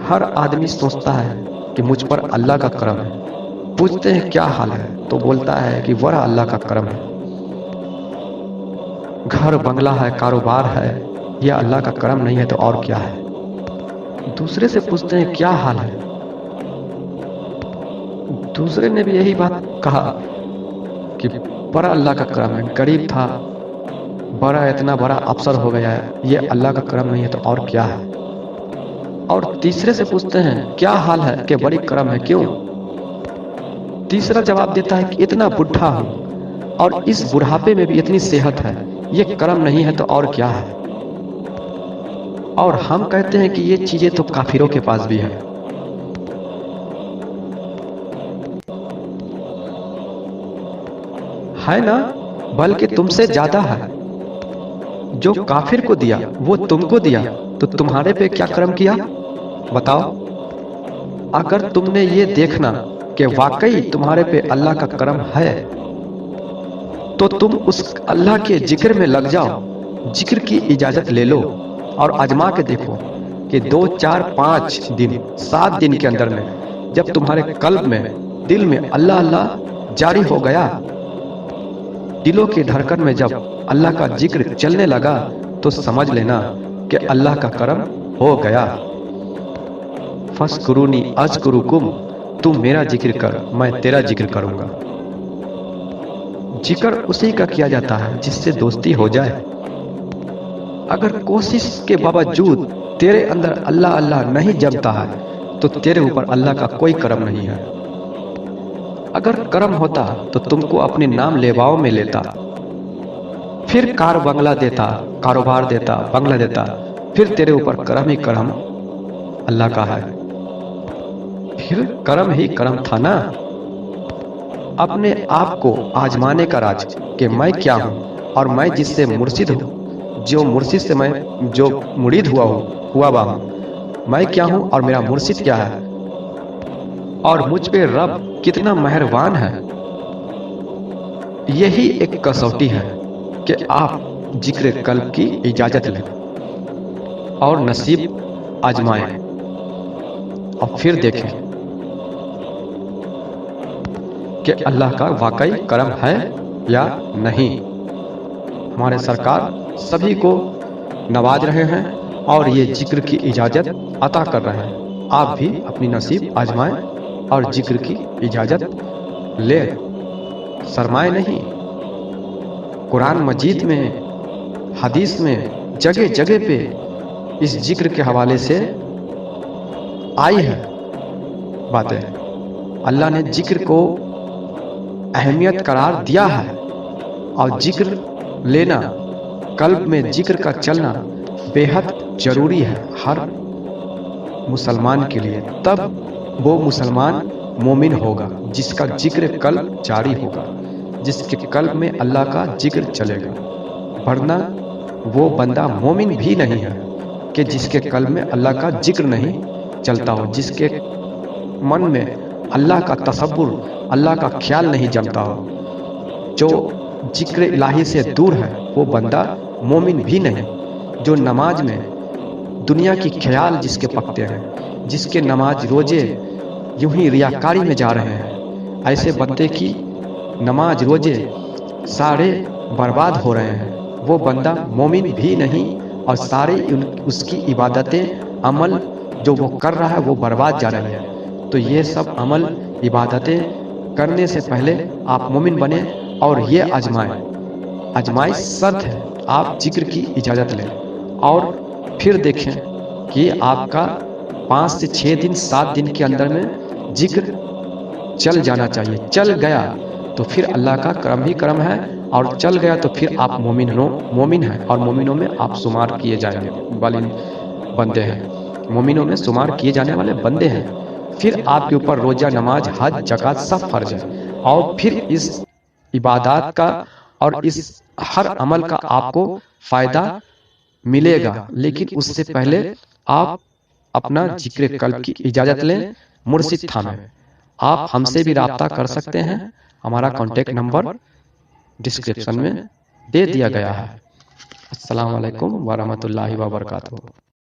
हर आदमी सोचता है कि मुझ पर अल्लाह का करम है। पूछते हैं क्या हाल है तो बोलता है कि वह अल्लाह का करम है। घर बंगला है, कारोबार है, यह अल्लाह का करम नहीं है तो और क्या है। दूसरे से पूछते हैं क्या हाल है, दूसरे ने भी यही बात कहा कि बड़ा अल्लाह का करम है, गरीब था, बड़ा इतना बड़ा अफसर हो गया है, ये अल्लाह का करम नहीं है तो और क्या है। और तीसरे से पूछते हैं क्या हाल है कि बड़ी करम है, क्यों। तीसरा जवाब देता है कि इतना बुढ़ा हूं और इस बुढ़ापे में भी इतनी सेहत है, ये करम नहीं है तो और क्या है। और हम कहते हैं कि ये चीजें तो काफिरों के पास भी है ना, बल्कि तुमसे ज्यादा है। जो काफिर को दिया वो तुमको दिया, तो तुम्हारे पे क्या करम किया बताओ। अगर तुमने ये देखना कि वाकई तुम्हारे पे अल्लाह का करम है, तो तुम उस अल्लाह के जिक्र में लग जाओ, जिक्र की इजाजत ले लो और आजमा के देखो कि 2, 4, 5 दिन, 7 दिन के अंदर में जब तुम्हारे कल्ब में, दिल में अल्लाह अल्लाह जारी हो गया, दिलों की धड़कन में जब अल्लाह का जिक्र चलने लगा, तो समझ लेना कि अल्लाह का करम हो गया। फस्कुरूनी अज़कुरुकुम, तुम मेरा जिक्र कर, मैं तेरा जिक्र करूंगा। जिक्र उसी का किया जाता है जिससे दोस्ती हो जाए। अगर कोशिश के बावजूद तेरे अंदर अल्लाह अल्लाह नहीं जमता है, तो तेरे ऊपर अल्लाह का कोई करम नहीं है। अगर करम होता तो तुमको अपने नाम लेवाओं में लेता, फिर कार बंगला देता, कारोबार देता, बंगला देता, फिर तेरे ऊपर करम ही करम अल्लाह का है, फिर करम ही करम था ना। अपने आप को आजमाने का राज कि मैं क्या हूँ और मैं जिससे मुर्शिद हूँ, जो मुर्शिद से मैं जो मुरीद हुआ हूँ, मैं क्या हूँ और मेरा मुर्शिद क्या है, और मुझ पे रब कितना मेहरबान है। यही एक कसौटी है कि आप जिक्र कल्ब की इजाजत लें और नसीब आजमाएं और फिर देखें कि अल्लाह का वाकई करम है या नहीं। हमारे सरकार सभी को नवाज रहे हैं और ये जिक्र की इजाजत अता कर रहे हैं। आप भी अपनी नसीब आजमाएं और जिक्र की इजाजत ले, शर्माए नहीं। कुरान मजीद में, हदीस में जगह जगह पे इस जिक्र के हवाले से आई है बातें। अल्लाह ने जिक्र को अहमियत करार दिया है और जिक्र लेना, कल्ब में जिक्र का चलना बेहद जरूरी है हर मुसलमान के लिए। तब वो मुसलमान मोमिन होगा जिसका जिक्र कल्ब जारी होगा, जिसके कल्ब में अल्लाह का जिक्र चलेगा। वरना वो बंदा मोमिन भी नहीं है कि जिसके कल्ब में अल्लाह का जिक्र नहीं चलता हो, जिसके मन में अल्लाह का तसव्वुर, अल्लाह का ख्याल नहीं जमता हो। जो जिक्र इलाही से दूर है वो बंदा मोमिन भी नहीं। जो नमाज में दुनिया की ख्याल जिसके पकते हैं, जिसके नमाज रोजे यूं ही रियाकारी में जा रहे हैं, ऐसे बंदे की नमाज रोजे सारे बर्बाद हो रहे हैं। वो बंदा मोमिन भी नहीं और सारे उसकी इबादतें, अमल जो वो कर रहा है वो बर्बाद जा रहे हैं। तो ये सब अमल इबादतें करने से पहले आप मोमिन बने और ये आजमाइश शर्त है। आप जिक्र की इजाज़त लें और फिर देखें कि आपका 5 से 6 दिन, 7 दिन के अंदर में जिक्र चल जाना चाहिए। चल गया तो फिर अल्लाह का करम ही करम है, और चल गया तो फिर आप मोमिन हैं और मोमिनों में आप शुमार किए जाने वाले बंदे हैं, मोमिनों में शुमार किए जाने वाले बंदे हैं। फिर आपके ऊपर रोजा, नमाज, हज, ज़कात सब फर्ज है और फिर इस इबादत का और इस हर अमल का आपको फायदा मिलेगा। लेकिन उससे पहले आप अपना जिक्र कल्ब की इजाजत लें, मुर्शिद थामे। आप हमसे भी राब्ता कर सकते हैं, हमारा कॉन्टेक्ट नंबर डिस्क्रिप्शन में दे दिया गया है। अस्सलाम वालेकुम व रहमतुल्लाहि व बरकातुहू।